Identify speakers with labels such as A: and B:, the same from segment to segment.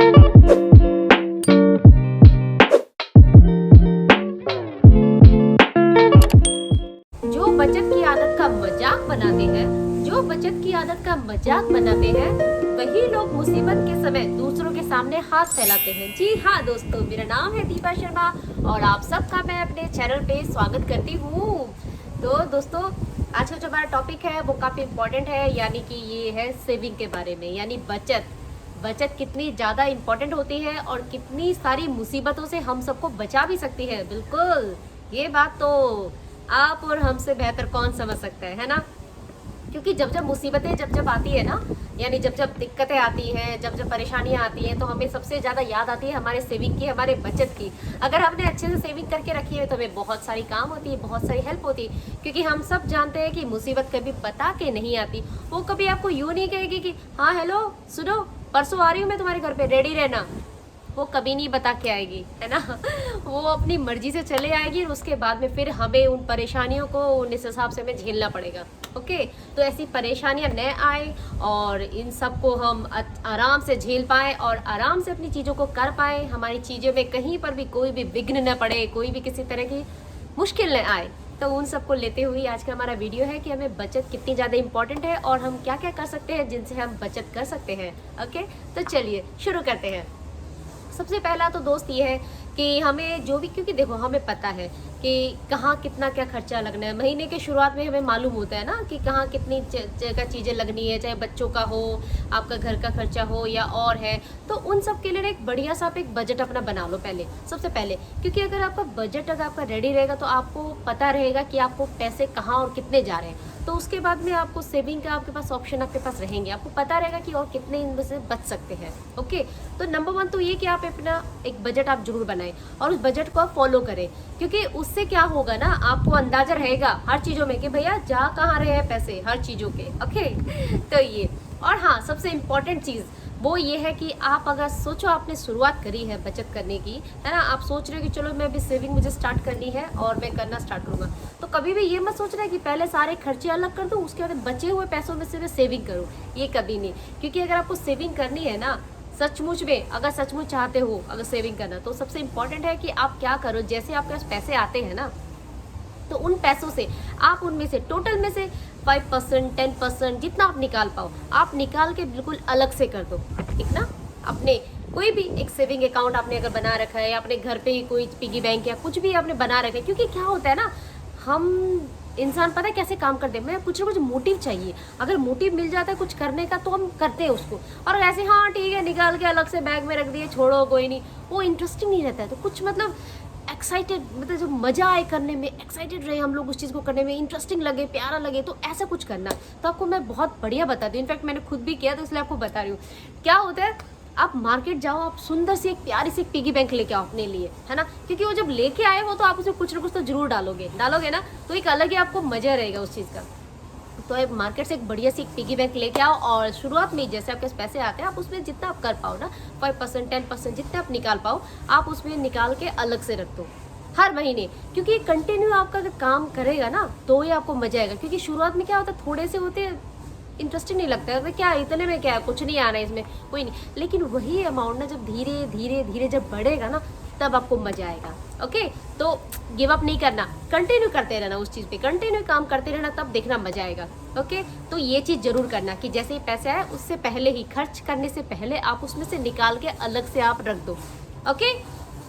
A: जो बचत की आदत का मजाक बनाते हैं, जो बचत की आदत का मजाक बनाते हैं, वही लोग मुसीबत के समय दूसरों के सामने हाथ फैलाते हैं। जी हाँ दोस्तों, मेरा नाम है दीपा शर्मा और आप सबका मैं अपने चैनल पे स्वागत करती हूँ। तो दोस्तों, आज का जो हमारा टॉपिक है वो काफ़ी इम्पोर्टेंट है, यानी कि ये है सेविंग के बारे में, यानी बचत। बचत कितनी ज़्यादा इम्पोर्टेंट होती है और कितनी सारी मुसीबतों से हम सबको बचा भी सकती है। बिल्कुल, ये बात तो आप और हमसे बेहतर कौन समझ सकता है ना? क्योंकि जब जब मुसीबतें जब आती है ना, यानी जब जब दिक्कतें आती हैं, जब जब परेशानियां आती हैं, तो हमें सबसे ज़्यादा याद आती है हमारे सेविंग की, हमारे बचत की। अगर हमने अच्छे से सेविंग करके रखी है तो हमें बहुत सारी काम होती है, बहुत सारी हेल्प होती है। क्योंकि हम सब जानते हैं कि मुसीबत कभी बता के नहीं आती। वो कभी आपको यूँ नहीं कहेगी कि हाँ हेलो सुनो, परसों आ रही हूँ मैं तुम्हारे घर पे, रेडी रहना। वो कभी नहीं बता के आएगी, है ना। वो अपनी मर्जी से चले आएगी और उसके बाद में फिर हमें उन परेशानियों को इस हिसाब से हमें झेलना पड़ेगा। ओके, तो ऐसी परेशानियां न आए और इन सब को हम आराम से झेल पाए और आराम से अपनी चीज़ों को कर पाए, हमारी चीज़ों में कहीं पर भी कोई भी विघ्न न पड़े, कोई भी किसी तरह की मुश्किल न आए। तो उन सबको लेते हुए आज का हमारा वीडियो है कि हमें बचत कितनी ज़्यादा इंपॉर्टेंट है और हम क्या क्या कर सकते हैं जिनसे हम बचत कर सकते हैं। ओके, तो चलिए शुरू करते हैं। सबसे पहला तो दोस्त ये है कि हमें जो भी, क्योंकि देखो हमें पता है कि कहाँ कितना क्या खर्चा लगना है। महीने के शुरुआत में हमें मालूम होता है ना कि कहाँ कितनी जगह चीज़ें लगनी है, चाहे बच्चों का हो, आपका घर का खर्चा हो या और है। तो उन सब के लिए एक बढ़िया सा आप एक बजट अपना बना लो पहले, सबसे पहले। क्योंकि अगर आपका बजट अगर आपका रेडी रहेगा तो आपको पता रहेगा कि आपको पैसे कहाँ और कितने जा रहे हैं। तो उसके बाद में आपको सेविंग का आपके पास ऑप्शन आपके पास रहेंगे, आपको पता रहेगा कि और कितने इनमें से बच सकते हैं। ओके, तो नंबर 1 तो ये कि आप अपना एक बजट आप जरूर बनाएं और उस बजट को आप फॉलो करें। क्योंकि उससे क्या होगा ना, आपको अंदाजा रहेगा हर चीज़ों में कि भैया जा कहाँ रहे हैं पैसे हर चीज़ों के। ओके, तो ये, और हाँ सबसे इम्पोर्टेंट चीज़ वो ये है कि आप अगर सोचो आपने शुरुआत करी है बचत करने की, है ना, आप सोच रहे हो कि चलो मैं अभी सेविंग मुझे स्टार्ट करनी है और मैं करना स्टार्ट करूँगा, तो कभी भी ये मत सोच रहे कि पहले सारे खर्चे अलग कर दूँ, उसके बाद बचे हुए पैसों में से मैं सेविंग करूँ। ये कभी नहीं। क्योंकि अगर आपको सेविंग करनी है ना, सचमुच में अगर सचमुच चाहते हो अगर सेविंग करना, तो सबसे इम्पोर्टेंट है कि आप क्या करो, जैसे आपके पास पैसे आते हैं ना, तो उन पैसों से आप उनमें से टोटल में से 5% 10% जितना आप निकाल पाओ, आप निकाल के बिल्कुल अलग से कर दो। ठीक ना, अपने कोई भी एक सेविंग अकाउंट आपने अगर बना रखा है या अपने घर पे ही कोई पिगी बैंक या कुछ भी आपने बना रखा है। क्योंकि क्या होता है ना, हम इंसान पता है कैसे काम करते हैं, मैं कुछ ना कुछ मोटिव चाहिए। अगर मोटिव मिल जाता है कुछ करने का तो हम करते हैं उसको, और ऐसे हाँ ठीक है निकाल के अलग से बैग में रख दिए, छोड़ो कोई नहीं, वो इंटरेस्टिंग नहीं रहता है। तो कुछ मतलब एक्साइटेड, मतलब जो मज़ा आए करने में, एक्साइटेड रहे हम लोग उस चीज़ को करने में, इंटरेस्टिंग लगे, प्यारा लगे, तो ऐसा कुछ करना। तो आपको मैं बहुत बढ़िया बताती हूँ, इनफैक्ट मैंने खुद भी किया तो इसलिए आपको बता रही हूँ। क्या होता है, आप मार्केट जाओ, आप सुंदर सी एक प्यारी सी एक पिगी बैंक लेके आओ अपने लिए, है ना। क्योंकि वो जब लेके आए हो तो आप उसमें कुछ ना कुछ तो जरूर डालोगे ना, तो एक अलग ही आपको मज़ा रहेगा उस चीज़ का। तो आप मार्केट से एक बढ़िया सी एक पिगी बैंक लेके आओ और शुरुआत में जैसे आपके पास पैसे आते हैं आप उसमें जितना आप कर पाओ ना, 5% 10% जितना आप निकाल पाओ, आप उसमें निकाल के अलग से रख दो हर महीने। क्योंकि कंटिन्यू आपका अगर काम करेगा ना तो ही आपको मजा आएगा। क्योंकि शुरुआत में क्या होता है, थोड़े से होते हैं, इंटरेस्टिंग नहीं लगता है, क्या इतने में क्या है, कुछ नहीं आना है इसमें, कोई नहीं। लेकिन वही अमाउंट ना जब धीरे धीरे धीरे जब बढ़ेगा ना, तब आपको मजा आएगा। ओके, तो गिव अप नहीं करना, कंटिन्यू करते रहना, उस चीज़ पे कंटिन्यू काम करते रहना, तब देखना मजा आएगा। ओके, तो ये चीज़ जरूर करना कि जैसे ही पैसे आए उससे पहले ही, खर्च करने से पहले आप उसमें से निकाल के अलग से आप रख दो। ओके,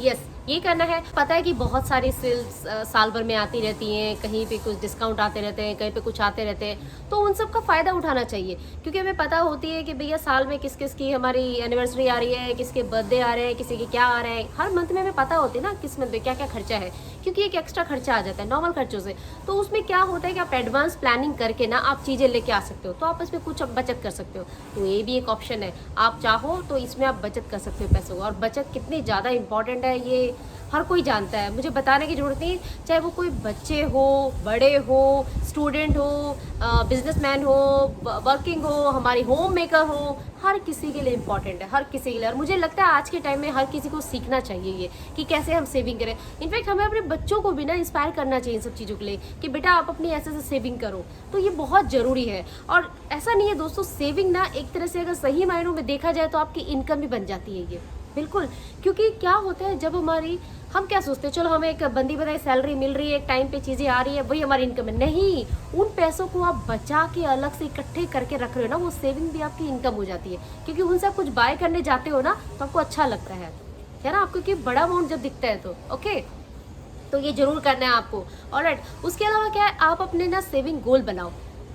A: यस, ये करना है। पता है कि बहुत सारी सेल्स साल भर में आती रहती हैं, कहीं पे कुछ डिस्काउंट आते रहते हैं, कहीं पे कुछ आते रहते हैं, तो उन सब का फ़ायदा उठाना चाहिए। क्योंकि हमें पता होती है कि भैया साल में किस किस की हमारी एनिवर्सरी आ रही है, किसके बर्थडे आ रहे हैं, किसी के क्या आ रहे हैं, हर मंथ में हमें पता होती है ना किस मंथ में क्या क्या खर्चा है। क्योंकि एक एक्स्ट्रा खर्चा आ जाता है नॉर्मल खर्चों से, तो उसमें क्या होता है कि आप एडवांस प्लानिंग करके ना आप चीज़ें लेके आ सकते हो, तो आप इसमें कुछ बचत कर सकते हो। तो ये भी एक ऑप्शन है, आप चाहो तो इसमें आप बचत कर सकते हो पैसों को। और बचत कितनी ज़्यादा इंपॉर्टेंट है ये हर कोई जानता है, मुझे बताने की ज़रूरत नहीं, चाहे वो कोई बच्चे हो, बड़े हो, स्टूडेंट हो, बिजनेसमैन हो, वर्किंग हो, हमारी होम मेकर हो, हर किसी के लिए इम्पॉर्टेंट है, हर किसी के लिए। और मुझे लगता है आज के टाइम में हर किसी को सीखना चाहिए ये कि कैसे हम सेविंग करें। इनफैक्ट हमें अपने बच्चों को भी ना इंस्पायर करना चाहिए इन सब चीज़ों के लिए कि बेटा आप अपनी ऐसे ऐसे सेविंग करो, तो ये बहुत ज़रूरी है। और ऐसा नहीं है दोस्तों, सेविंग ना एक तरह से अगर सही मायनों में देखा जाए तो आपकी इनकम भी बन जाती है ये, बिल्कुल। क्योंकि क्या होता है, जब हम क्या सोचते हैं, चलो हमें एक बंदी बताई सैलरी मिल रही है, एक टाइम पे चीज़ें आ रही है, वही हमारी इनकम है। नहीं, उन पैसों को आप बचा के अलग से इकट्ठे करके रख रहे हो ना, वो सेविंग भी आपकी इनकम हो जाती है। क्योंकि उनसे आप कुछ बाय करने जाते हो ना तो आपको अच्छा लगता है ना, आपको कि बड़ा अमाउंट जब दिखता है तो ओके, तो ये जरूर करना है आपको। ऑलराइट, उसके अलावा क्या है, आप अपने ना सेविंग गोल बनाओ।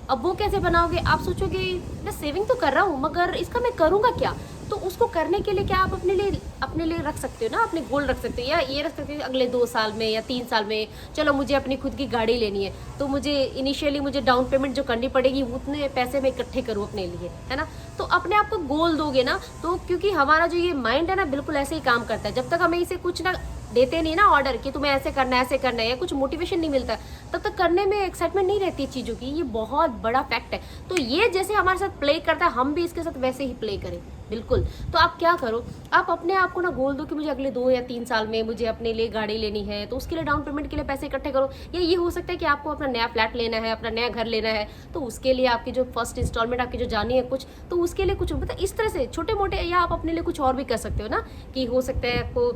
A: अब वो कैसे बनाओगे, आप सोचोगे मैं सेविंग तो कर रहा हूँ मगर इसका मैं करूँगा क्या, तो उसको करने के लिए क्या आप अपने लिए रख सकते हो ना, अपने गोल रख सकते हो, या ये रख सकते हो अगले 2 साल में या 3 साल में, चलो मुझे अपनी खुद की गाड़ी लेनी है तो मुझे इनिशियली मुझे डाउन पेमेंट जो करनी पड़ेगी उतने पैसे मैं इकट्ठे करूँ अपने लिए, है ना। तो अपने आप को गोल दोगे ना, तो क्योंकि हमारा जो ये माइंड है ना बिल्कुल ऐसे ही काम करता है, जब तक हमें इसे कुछ ना देते नहीं ना ऑर्डर कि तुम्हें ऐसे करना है या कुछ मोटिवेशन नहीं मिलता तब तक करने में एक्साइटमेंट नहीं रहती चीज़ों की। ये बहुत बड़ा फैक्ट है। तो ये जैसे हमारे साथ प्ले करता है, हम भी इसके साथ वैसे ही प्ले करें, बिल्कुल। तो आप क्या करो, आप अपने आप को ना गोल दो कि मुझे अगले 2 या 3 साल में मुझे अपने लिए गाड़ी लेनी है, तो उसके लिए डाउन पेमेंट के लिए पैसे इकट्ठे करो। या ये हो सकता है कि आपको अपना नया फ्लैट लेना है, अपना नया घर लेना है, तो उसके लिए आपकी जो फर्स्ट इंस्टॉलमेंट आपकी जो जानी है कुछ, तो उसके लिए कुछ मतलब इस तरह से छोटे मोटे, या आप अपने लिए कुछ और भी कर सकते हो ना, कि हो सकता है आपको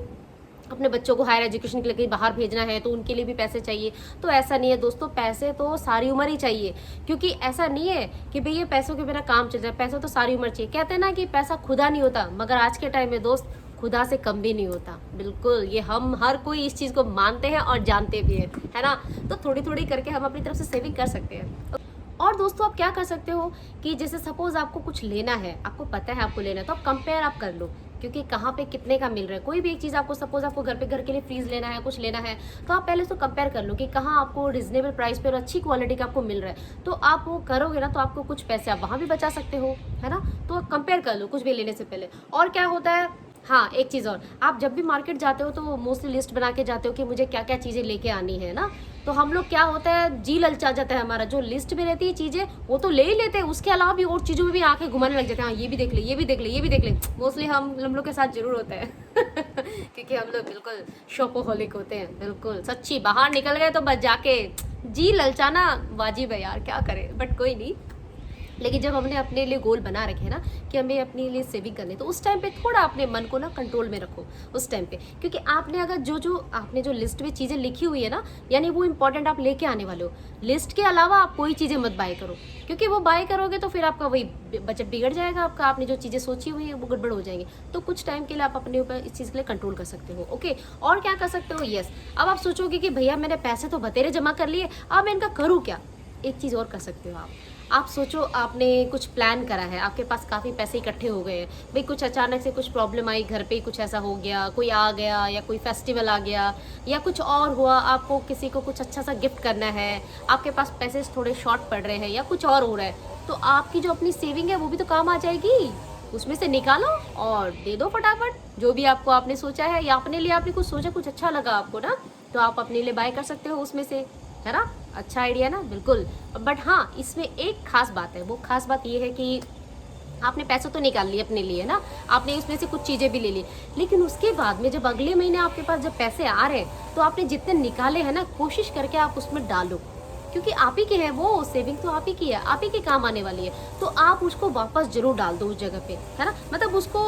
A: अपने बच्चों को हायर एजुकेशन के लिए कहीं बाहर भेजना है तो उनके लिए भी पैसे चाहिए। तो ऐसा नहीं है दोस्तों, पैसे तो सारी उम्र ही चाहिए, क्योंकि ऐसा नहीं है कि भाई ये पैसों के बिना काम चल जाए, पैसा तो सारी उम्र चाहिए। कहते हैं ना कि पैसा खुदा नहीं होता, मगर आज के टाइम में दोस्त खुदा से कम भी नहीं होता, बिल्कुल। ये हम हर कोई इस चीज़ को मानते हैं और जानते भी हैं, है ना। तो थोड़ी थोड़ी करके हम अपनी तरफ से सेविंग कर सकते हैं। और दोस्तों आप क्या कर सकते हो कि जैसे सपोज आपको कुछ लेना है, आपको पता है आपको लेना है, तो आप कंपेयर आप कर लो, क्योंकि कहाँ पे कितने का मिल रहा है। कोई भी एक चीज़ आपको सपोज आपको घर के लिए फ्रीज लेना है, कुछ लेना है, तो आप पहले तो कंपेयर कर लो कि कहाँ आपको रिजनेबल प्राइस पे और अच्छी क्वालिटी का आपको मिल रहा है। तो आप वो करोगे ना तो आपको कुछ पैसे आप वहाँ भी बचा सकते हो, है ना। तो कंपेयर कर लो कुछ भी लेने से पहले। और क्या होता है, हाँ एक चीज़ और, आप जब भी मार्केट जाते हो तो मोस्टली लिस्ट बना के जाते हो कि मुझे क्या क्या चीज़ें लेके आनी है ना। तो हम लोग क्या होता है, जी ललचा जाता है हमारा, जो लिस्ट में रहती है चीज़ें वो तो ले ही लेते हैं, उसके अलावा भी और चीज़ों में भी आंखें घुमाने लग जाते हैं, हाँ ये भी देख ले, ये भी देख ले, ये भी देख ले। मोस्टली हम लोग के साथ जरूर होता है क्योंकि हम लोग बिल्कुल शॉपोहोलिक होते हैं, बिल्कुल सच्ची। बाहर निकल गए तो बस जाके जी ललचाना वाजिब है यार, क्या करें, बट कोई नहीं। लेकिन जब हमने अपने लिए गोल बना रखे हैं ना कि हमें अपने लिए सेविंग करनी, तो उस टाइम पे थोड़ा अपने मन को ना कंट्रोल में रखो उस टाइम पे, क्योंकि आपने अगर आपने जो लिस्ट में चीज़ें लिखी हुई है ना, यानी वो इंपॉर्टेंट आप लेके आने वाले हो, लिस्ट के अलावा आप कोई चीज़ें मत बाय करो, क्योंकि वो बाय करोगे तो फिर आपका वही बजट बिगड़ जाएगा आपका, आपने जो चीज़ें सोची हुई है वो गड़बड़ हो जाएंगी। तो कुछ टाइम के लिए आप अपने ऊपर इस चीज़ के लिए कंट्रोल कर सकते हो, ओके। और क्या कर सकते हो, यस, अब आप सोचोगे कि भैया मैंने पैसे तो बतेरे जमा कर लिए, अब मैं इनका करूँ क्या। एक चीज़ और कर सकते हो आप सोचो आपने कुछ प्लान करा है, आपके पास काफ़ी पैसे इकट्ठे हो गए हैं, भाई कुछ अचानक से कुछ प्रॉब्लम आई, घर पे ही कुछ ऐसा हो गया, कोई आ गया या कोई फेस्टिवल आ गया या कुछ और हुआ, आपको किसी को कुछ अच्छा सा गिफ्ट करना है, आपके पास पैसे थोड़े शॉर्ट पड़ रहे हैं या कुछ और हो रहा है, तो आपकी जो अपनी सेविंग है वो भी तो काम आ जाएगी, उसमें से निकालो और दे दो फटाफट जो भी आपको आपने सोचा है, या अपने लिए आपने कुछ सोचा, कुछ अच्छा लगा आपको ना, तो आप अपने लिए बाय कर सकते हो उसमें से, है ना। अच्छा आइडिया ना, बिल्कुल। बट हाँ, इसमें एक खास बात है, वो खास बात ये है कि आपने पैसा तो निकाल लिए अपने लिए ना, आपने उसमें से कुछ चीज़ें भी ले ली, लेकिन उसके बाद में जब अगले महीने आपके पास जब पैसे आ रहे हैं तो आपने जितने निकाले हैं ना, कोशिश करके आप उसमें डालो, क्योंकि आप ही के हैं वो, सेविंग तो आप ही की है, आप ही के काम आने वाली है, तो आप उसको वापस जरूर डाल दो उस जगह पे, है ना। मतलब उसको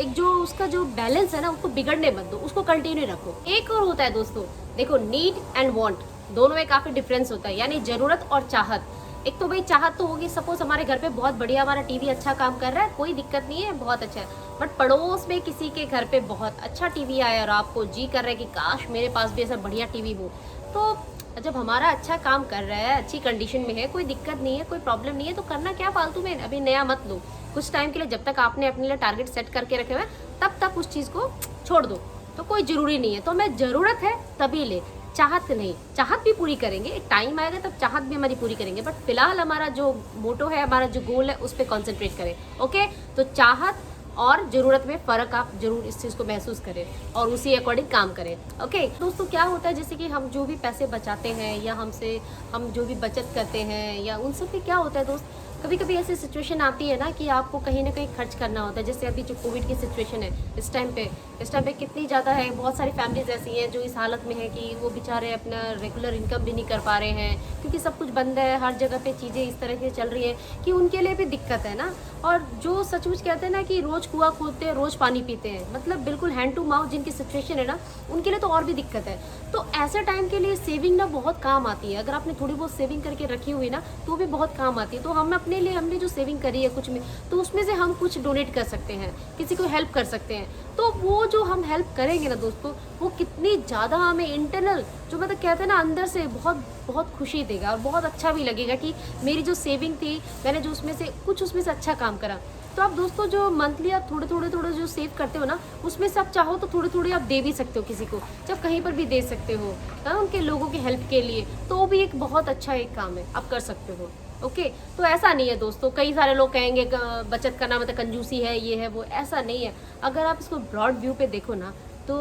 A: एक जो उसका जो बैलेंस है ना उसको बिगड़ने मत दो, उसको कंटिन्यू रखो। एक और होता है दोस्तों, देखो नीड एंड वांट दोनों में काफ़ी डिफरेंस होता है, यानी ज़रूरत और चाहत। एक तो भाई चाहत तो होगी, सपोज हमारे घर पे बहुत बढ़िया हमारा टीवी अच्छा काम कर रहा है, कोई दिक्कत नहीं है, बहुत अच्छा है, बट पड़ोस में किसी के घर पे बहुत अच्छा टीवी आया और आपको जी कर रहा है कि काश मेरे पास भी ऐसा बढ़िया टीवी हो, तो जब हमारा अच्छा काम कर रहा है, अच्छी कंडीशन में है, कोई दिक्कत नहीं है, कोई प्रॉब्लम नहीं है, तो करना क्या फालतू में, अभी नया मत लो कुछ टाइम के लिए, जब तक आपने अपने लिए टारगेट सेट करके रखे हुए तब तक उस चीज़ को छोड़ दो, तो कोई ज़रूरी नहीं है। तो हमें ज़रूरत है तभी ले, चाहत नहीं, चाहत भी पूरी करेंगे, एक टाइम आएगा तब चाहत भी हमारी पूरी करेंगे, बट फिलहाल हमारा जो मोटो है, हमारा जो गोल है, उस पर कॉन्सेंट्रेट करें, ओके। तो चाहत और ज़रूरत में फ़र्क आप ज़रूर इस चीज़ को महसूस करें और उसी अकॉर्डिंग काम करें। ओके दोस्तों, क्या होता है जैसे कि हम जो भी पैसे बचाते हैं या हम जो भी बचत करते हैं या उन सब पे क्या होता है दोस्त, कभी कभी ऐसी सिचुएशन आती है ना कि आपको कहीं ना कहीं खर्च करना होता है। जैसे अभी जो कोविड की सिचुएशन है इस टाइम पे कितनी ज़्यादा है, बहुत सारी फैमिलीज ऐसी हैं जो इस हालत में है कि वो बेचारे अपना रेगुलर इनकम भी नहीं कर पा रहे हैं क्योंकि सब कुछ बंद है, हर जगह पे चीज़ें इस तरह की चल रही हैं कि उनके लिए भी दिक्कत है ना। और जो सचमुच कहते हैं ना कि रोज़ कुआं खोदते हैं रोज़ पानी पीते हैं, मतलब बिल्कुल हैंड टू माउथ जिनकी सिचुएशन है ना, उनके लिए तो और भी दिक्कत है। तो ऐसे टाइम के लिए सेविंग ना बहुत काम आती है। अगर आपने थोड़ी बहुत सेविंग करके रखी हुई ना तो भी बहुत काम आती है। तो हम अपने लिए हमने जो सेविंग करी है कुछ में, तो उसमें से हम कुछ डोनेट कर सकते हैं, किसी को हेल्प कर सकते हैं। तो वो जो हम हेल्प करेंगे ना दोस्तों, वो कितनी ज़्यादा हमें इंटरनल जो मतलब कहते हैं ना अंदर से बहुत बहुत खुशी देगा और बहुत अच्छा भी लगेगा कि मेरी जो सेविंग थी मैंने जो उसमें से अच्छा काम करा। तो आप दोस्तों जो मंथली आप थोड़े जो सेव करते हो ना, उसमें से आप चाहो तो थोड़ी आप दे भी सकते हो किसी को, जब कहीं पर भी दे सकते हो ना, उनके लोगों की हेल्प के लिए। तो वो भी एक बहुत अच्छा एक काम है, आप कर सकते हो। ओके तो ऐसा नहीं है दोस्तों, कई सारे लोग कहेंगे बचत करना मतलब कंजूसी है, ये है वो, ऐसा नहीं है। अगर आप इसको ब्रॉड व्यू पे देखो ना तो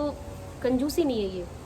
A: कंजूसी नहीं है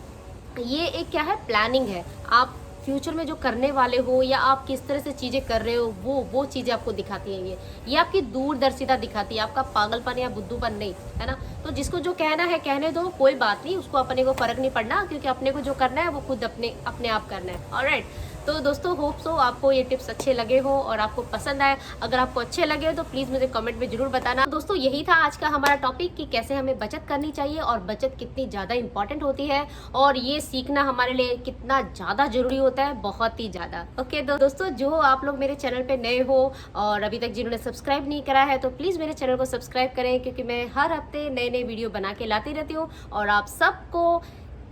A: ये एक क्या है, प्लानिंग है। आप फ्यूचर में जो करने वाले हो या आप किस तरह से चीज़ें कर रहे हो वो चीज़ें आपको दिखाती हैं। ये आपकी दूरदर्शिता दिखाती है, आपका पागलपन या बुद्धूपन नहीं, है ना। तो जिसको जो कहना है कहने दो, कोई बात नहीं, उसको अपने को फ़र्क नहीं पड़ना, क्योंकि अपने को जो करना है वो खुद अपने आप करना है। ऑलराइट, तो दोस्तों होप सो आपको ये टिप्स अच्छे लगे हो और आपको पसंद आए। अगर आपको अच्छे लगे तो प्लीज़ मुझे कमेंट में ज़रूर बताना। दोस्तों यही था आज का हमारा टॉपिक कि कैसे हमें बचत करनी चाहिए और बचत कितनी ज़्यादा इंपॉर्टेंट होती है और ये सीखना हमारे लिए कितना ज़्यादा ज़रूरी होता है, बहुत ही ज़्यादा। ओके दोस्तों, जो आप लोग मेरे चैनल पर नए हो और अभी तक जिन्होंने सब्सक्राइब नहीं करा है तो प्लीज़ मेरे चैनल को सब्सक्राइब करें, क्योंकि मैं हर हफ्ते नए वीडियो बना के लाती रहती हूँ और आप सबको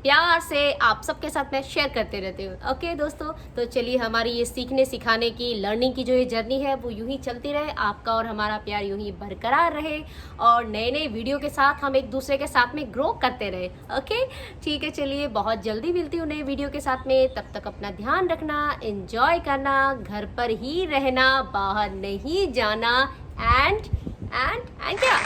A: प्यार से आप सबके साथ मैं शेयर करते रहती हूँ। ओके दोस्तों, तो चलिए हमारी ये सीखने सिखाने की लर्निंग की जो ये जर्नी है वो यूं ही चलती रहे, आपका और हमारा प्यार यूं ही बरकरार रहे और नए वीडियो के साथ हम एक दूसरे के साथ में ग्रो करते रहे। ओके ठीक है, चलिए बहुत जल्दी मिलती हूँ नए वीडियो के साथ में। तब तक अपना ध्यान रखना, एंजॉय करना, घर पर ही रहना, बाहर नहीं जाना एंड क्या